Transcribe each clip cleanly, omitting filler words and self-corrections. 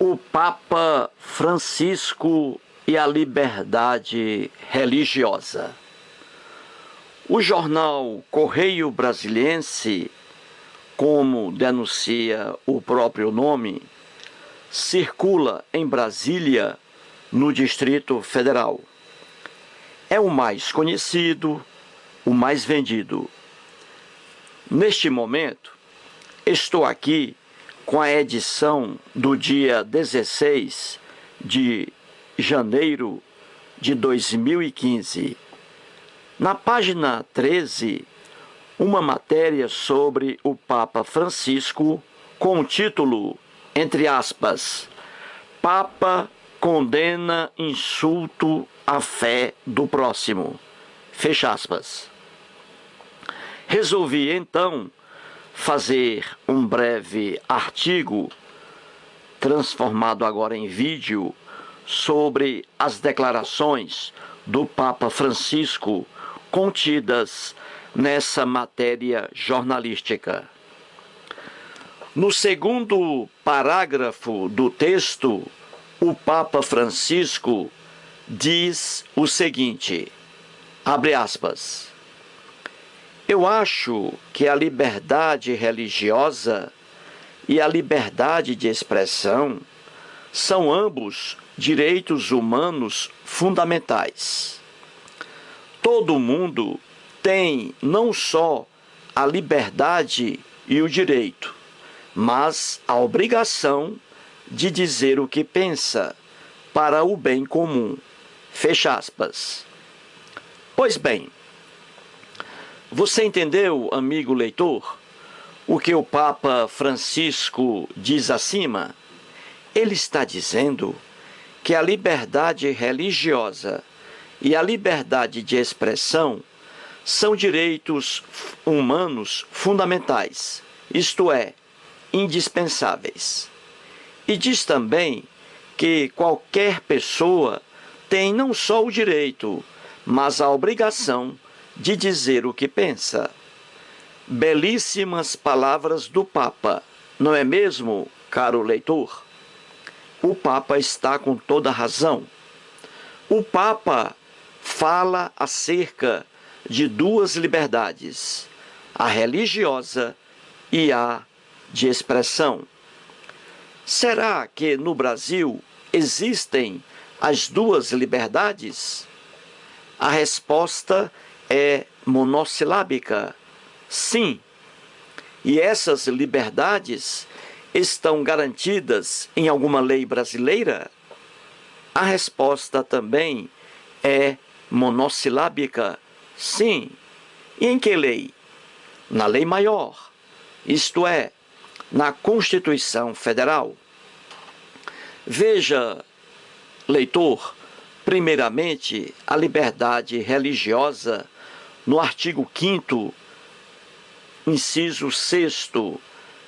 O Papa Francisco e a liberdade religiosa. O jornal Correio Brasiliense, como denuncia o próprio nome, circula em Brasília, no Distrito Federal. É o mais conhecido, o mais vendido. Neste momento, estou aqui com a edição do dia 16 de janeiro de 2015. Na página 13, uma matéria sobre o Papa Francisco com o título, entre aspas, Papa condena insulto à fé do próximo, fecha aspas. Resolvi então fazer um breve artigo, transformado agora em vídeo, sobre as declarações do Papa Francisco contidas nessa matéria jornalística. No segundo parágrafo do texto, o Papa Francisco diz o seguinte, abre aspas, eu acho que a liberdade religiosa e a liberdade de expressão são ambos direitos humanos fundamentais. Todo mundo tem não só a liberdade e o direito, mas a obrigação de dizer o que pensa para o bem comum. Fecha aspas. Pois bem, você entendeu, amigo leitor, o que o Papa Francisco diz acima? Ele está dizendo que a liberdade religiosa e a liberdade de expressão são direitos humanos fundamentais, isto é, indispensáveis. E diz também que qualquer pessoa tem não só o direito, mas a obrigação de dizer o que pensa. Belíssimas palavras do Papa, não é mesmo, caro leitor? O Papa está com toda a razão. O Papa fala acerca de duas liberdades, a religiosa e a de expressão. Será que no Brasil existem as duas liberdades? A resposta é monossilábica. Sim. E essas liberdades estão garantidas em alguma lei brasileira? A resposta também é monossilábica. Sim. E em que lei? Na lei maior, isto é, na Constituição Federal. Veja, leitor, primeiramente, a liberdade religiosa no artigo 5º, inciso 6º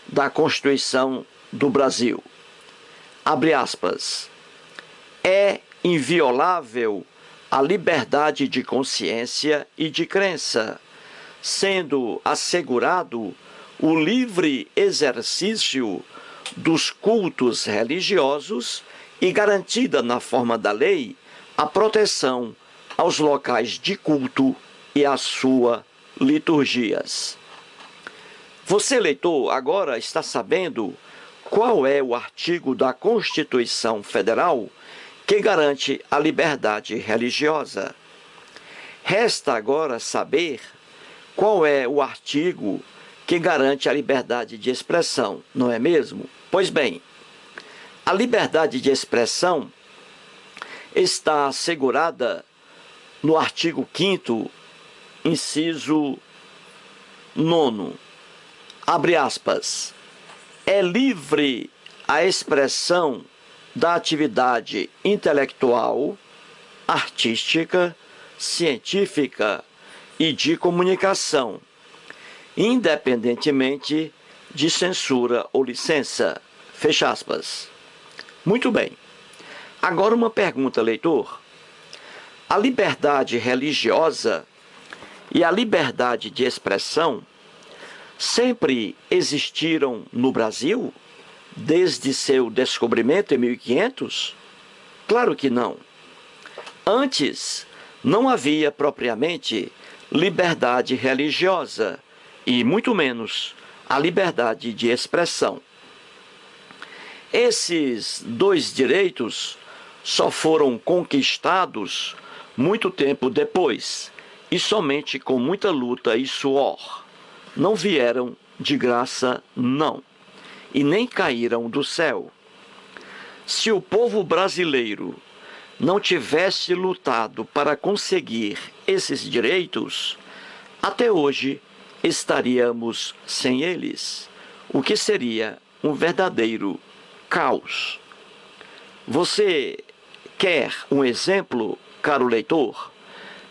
da Constituição do Brasil. Abre aspas. É inviolável a liberdade de consciência e de crença, sendo assegurado o livre exercício dos cultos religiosos e garantida na forma da lei a proteção aos locais de culto e às suas liturgias. Você, leitor, agora está sabendo qual é o artigo da Constituição Federal que garante a liberdade religiosa. Resta agora saber qual é o artigo que garante a liberdade de expressão, não é mesmo? Pois bem, a liberdade de expressão está assegurada no artigo 5º, inciso 9º. Abre aspas. É livre a expressão da atividade intelectual, artística, científica e de comunicação, independentemente de censura ou licença. Fecha aspas. Muito bem. Agora uma pergunta, leitor. A liberdade religiosa e a liberdade de expressão sempre existiram no Brasil? desde seu descobrimento em 1500? Claro que não. Antes, não havia propriamente liberdade religiosa e, muito menos, a liberdade de expressão. Esses dois direitos só foram conquistados muito tempo depois e somente com muita luta e suor. Não vieram de graça, não, e nem caíram do céu. Se o povo brasileiro não tivesse lutado para conseguir esses direitos, até hoje estaríamos sem eles, o que seria um verdadeiro caos. Você quer um exemplo, caro leitor,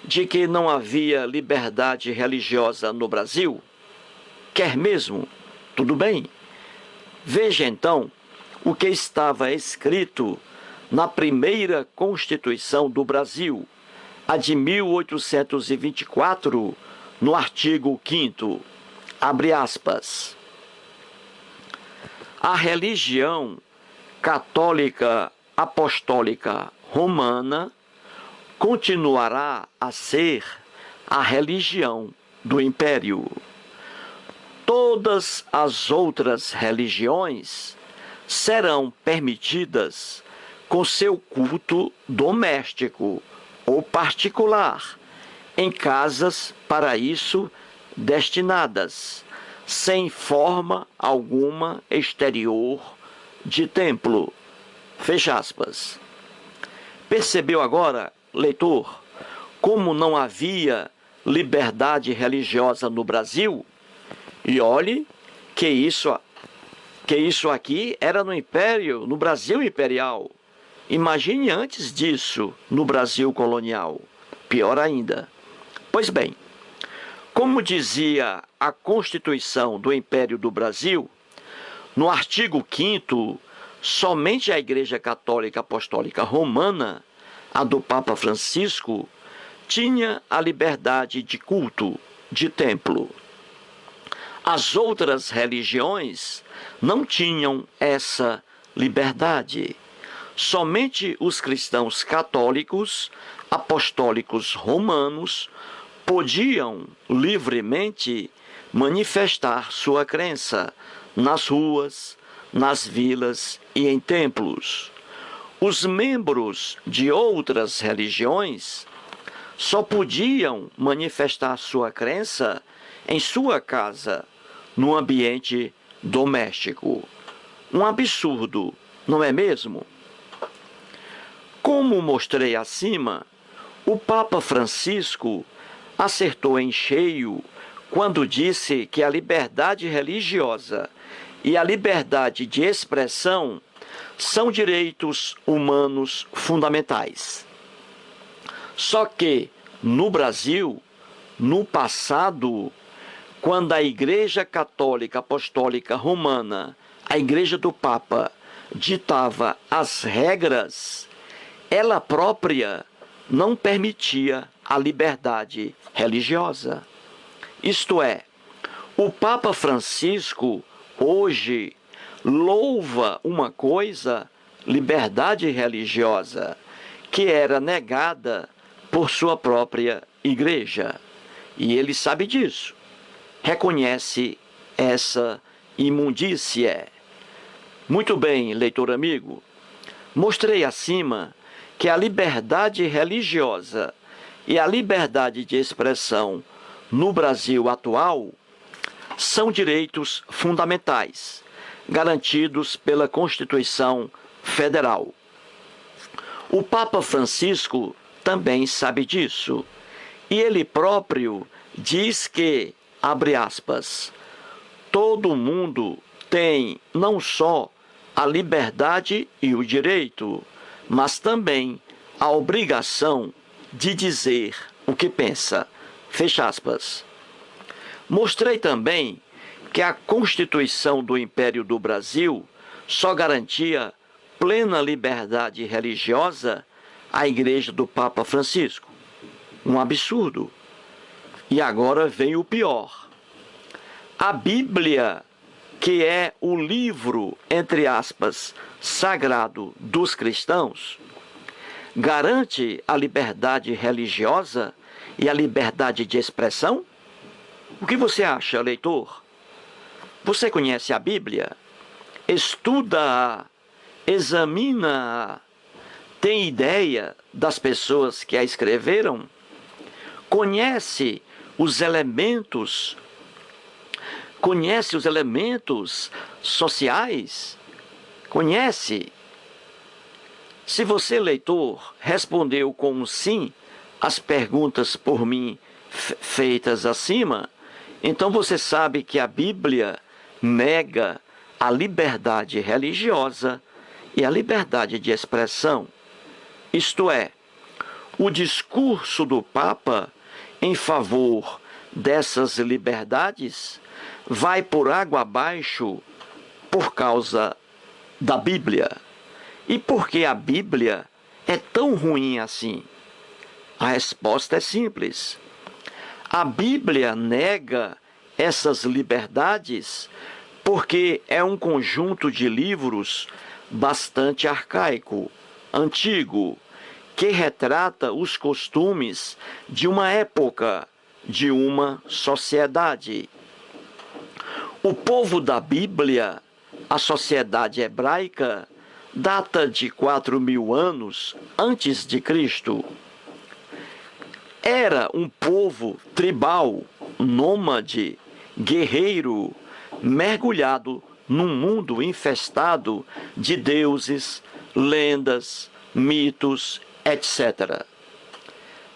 de que não havia liberdade religiosa no Brasil? Quer mesmo? Tudo bem. Veja então o que estava escrito na primeira Constituição do Brasil, a de 1824, no artigo 5º, abre aspas. A religião católica apostólica romana continuará a ser a religião do Império. Todas as outras religiões serão permitidas com seu culto doméstico ou particular, em casas para isso destinadas, sem forma alguma exterior de templo. Fecha aspas. Percebeu agora, leitor, como não havia liberdade religiosa no Brasil? E olhe que isso aqui era no Império, no Brasil Imperial. Imagine antes disso, no Brasil colonial. Pior ainda. Pois bem, como dizia a Constituição do Império do Brasil, no artigo 5º, somente a Igreja Católica Apostólica Romana, a do Papa Francisco, tinha a liberdade de culto, de templo. As outras religiões não tinham essa liberdade. Somente os cristãos católicos, apostólicos romanos, podiam livremente manifestar sua crença nas ruas, nas vilas e em templos. Os membros de outras religiões só podiam manifestar sua crença em sua casa, no ambiente doméstico. Um absurdo, não é mesmo? Como mostrei acima, o Papa Francisco acertou em cheio quando disse que a liberdade religiosa e a liberdade de expressão são direitos humanos fundamentais. Só que, no Brasil, no passado, quando a Igreja Católica Apostólica Romana, a Igreja do Papa, ditava as regras, ela própria não permitia a liberdade religiosa. Isto é, o Papa Francisco, hoje, louva uma coisa, liberdade religiosa, que era negada por sua própria Igreja. E ele sabe disso. Reconhece essa imundície. Muito bem, leitor amigo. Mostrei acima que a liberdade religiosa e a liberdade de expressão no Brasil atual são direitos fundamentais, garantidos pela Constituição Federal. O Papa Francisco também sabe disso, e ele próprio diz que, abre aspas, todo mundo tem não só a liberdade e o direito, mas também a obrigação de dizer o que pensa. Fecha aspas. Mostrei também que a Constituição do Império do Brasil só garantia plena liberdade religiosa à Igreja do Papa Francisco. Um absurdo. E agora vem o pior. A Bíblia que é o livro, entre aspas, sagrado dos cristãos, garante a liberdade religiosa e a liberdade de expressão? O que você acha, leitor? Você conhece a Bíblia? Estuda-a, examina-a, tem ideia das pessoas que a escreveram? Conhece os elementos sociais? Conhece? Se você, leitor, respondeu com um sim às perguntas por mim feitas acima, então você sabe que a Bíblia nega a liberdade religiosa e a liberdade de expressão. Isto é, o discurso do Papa em favor dessas liberdades vai por água abaixo por causa da Bíblia. E por que a Bíblia é tão ruim assim? A resposta é simples. A Bíblia nega essas liberdades porque é um conjunto de livros bastante arcaico, antigo, que retrata os costumes de uma época, de uma sociedade. O povo da Bíblia, a sociedade hebraica, data de 4.000 anos antes de Cristo. Era um povo tribal, nômade, guerreiro, mergulhado num mundo infestado de deuses, lendas, mitos, etc.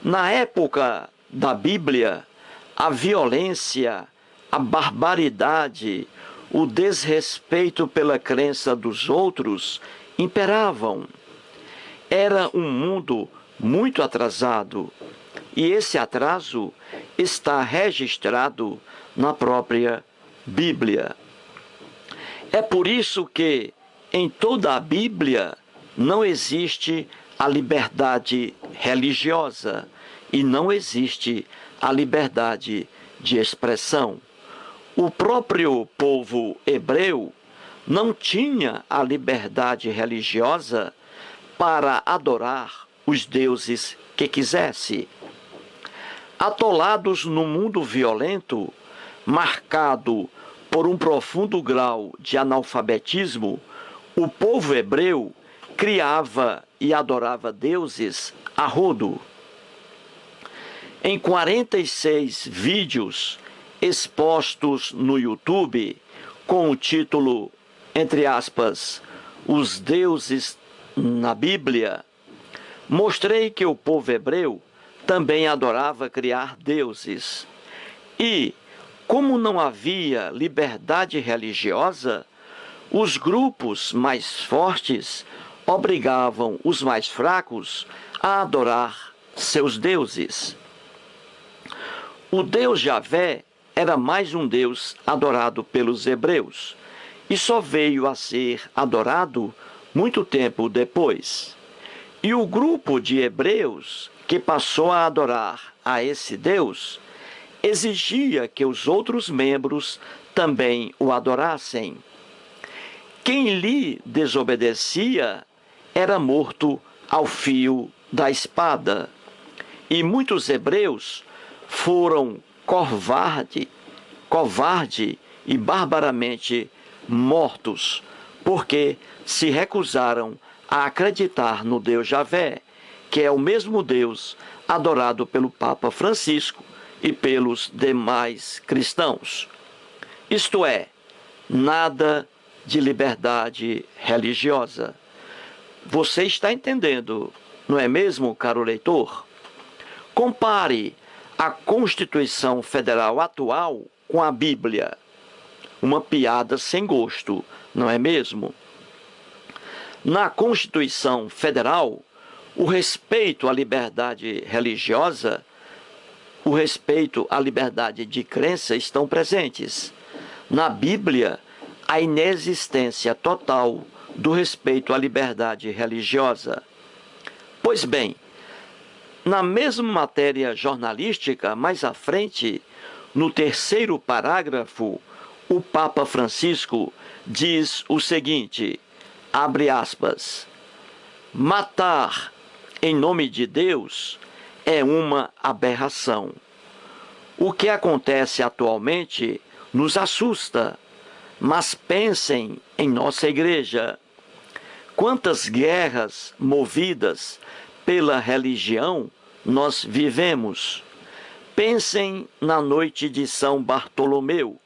Na época da Bíblia, a violência, a barbaridade, o desrespeito pela crença dos outros imperavam. Era um mundo muito atrasado, e esse atraso está registrado na própria Bíblia. É por isso que em toda a Bíblia não existe a liberdade religiosa e não existe a liberdade de expressão. O próprio povo hebreu não tinha a liberdade religiosa para adorar os deuses que quisesse. Atolados no mundo violento, marcado por um profundo grau de analfabetismo, o povo hebreu criava e adorava deuses a rodo. Em 46 vídeos expostos no YouTube, com o título, entre aspas, Os Deuses na Bíblia, mostrei que o povo hebreu também adorava criar deuses. E, como não havia liberdade religiosa, os grupos mais fortes obrigavam os mais fracos a adorar seus deuses. O Deus Javé era mais um Deus adorado pelos hebreus e só veio a ser adorado muito tempo depois. E o grupo de hebreus que passou a adorar a esse Deus exigia que os outros membros também o adorassem. Quem lhe desobedecia era morto ao fio da espada. E muitos hebreus foram covarde e barbaramente mortos, porque se recusaram a acreditar no Deus Javé, que é o mesmo Deus adorado pelo Papa Francisco e pelos demais cristãos. Isto é, nada de liberdade religiosa. Você está entendendo, não é mesmo, caro leitor? Compare a Constituição Federal atual com a Bíblia. Uma piada sem gosto, não é mesmo? Na Constituição Federal, o respeito à liberdade religiosa, o respeito à liberdade de crença estão presentes. Na Bíblia, a inexistência total do respeito à liberdade religiosa. Pois bem, na mesma matéria jornalística, mais à frente, no terceiro parágrafo, o Papa Francisco diz o seguinte, abre aspas, matar em nome de Deus é uma aberração. O que acontece atualmente nos assusta, mas pensem em nossa igreja. Quantas guerras movidas pela religião nós vivemos? Pensem na noite de São Bartolomeu.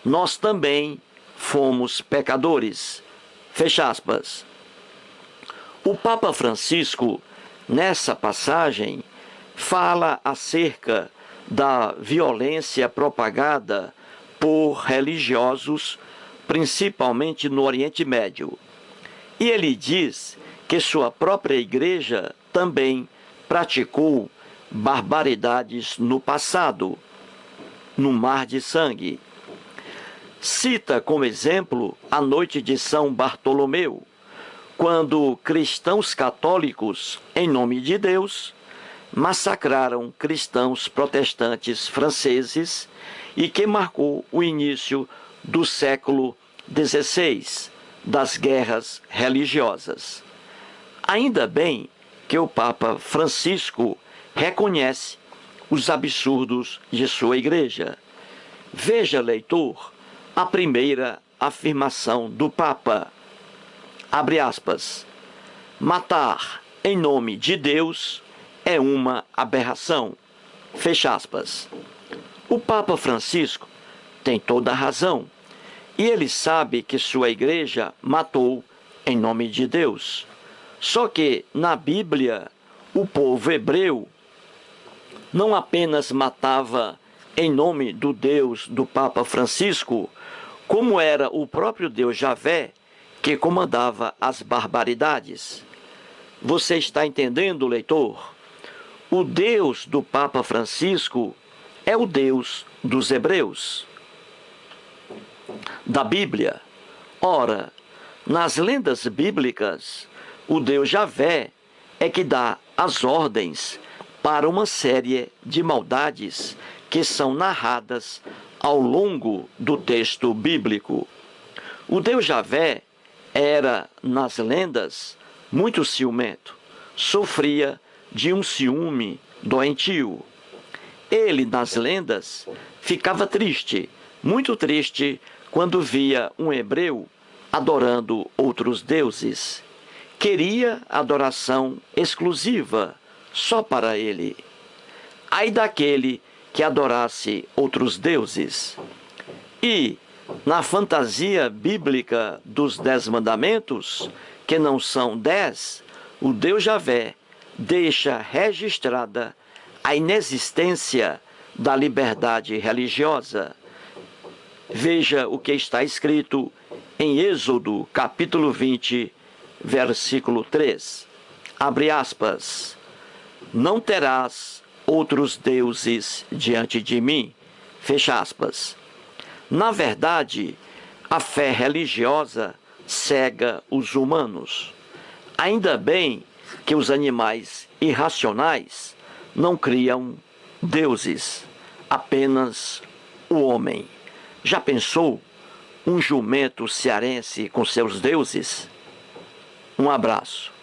Nós também fomos pecadores. Fecha aspas. O Papa Francisco, nessa passagem, fala acerca da violência propagada por religiosos, principalmente no Oriente Médio. E ele diz que sua própria igreja também praticou barbaridades no passado, no mar de sangue. Cita como exemplo a noite de São Bartolomeu, quando cristãos católicos, em nome de Deus, massacraram cristãos protestantes franceses e que marcou o início do século XVI, das guerras religiosas. Ainda bem que o Papa Francisco reconhece os absurdos de sua igreja. Veja, leitor, a primeira afirmação do Papa. Abre aspas. Matar em nome de Deus é uma aberração. Fecha aspas. O Papa Francisco tem toda a razão. E ele sabe que sua igreja matou em nome de Deus. Só que, na Bíblia, o povo hebreu não apenas matava em nome do Deus do Papa Francisco, como era o próprio Deus Javé que comandava as barbaridades. Você está entendendo, leitor? O Deus do Papa Francisco é o Deus dos hebreus, da Bíblia. Ora, nas lendas bíblicas, o Deus Javé é que dá as ordens para uma série de maldades que são narradas ao longo do texto bíblico. O Deus Javé era, nas lendas, muito ciumento, sofria de um ciúme doentio. Ele, nas lendas, ficava triste, muito triste, quando via um hebreu adorando outros deuses. Queria adoração exclusiva, só para ele. Ai daquele que adorasse outros deuses. E, na fantasia bíblica dos 10 mandamentos, que não são 10, o Deus Javé deixa registrada a inexistência da liberdade religiosa. Veja o que está escrito em Êxodo, capítulo 20, versículo 3. Abre aspas. Não terás outros deuses diante de mim. Fecha aspas. Na verdade, a fé religiosa cega os humanos. Ainda bem que os animais irracionais não criam deuses, apenas o homem. Já pensou um jumento cearense com seus deuses? Um abraço.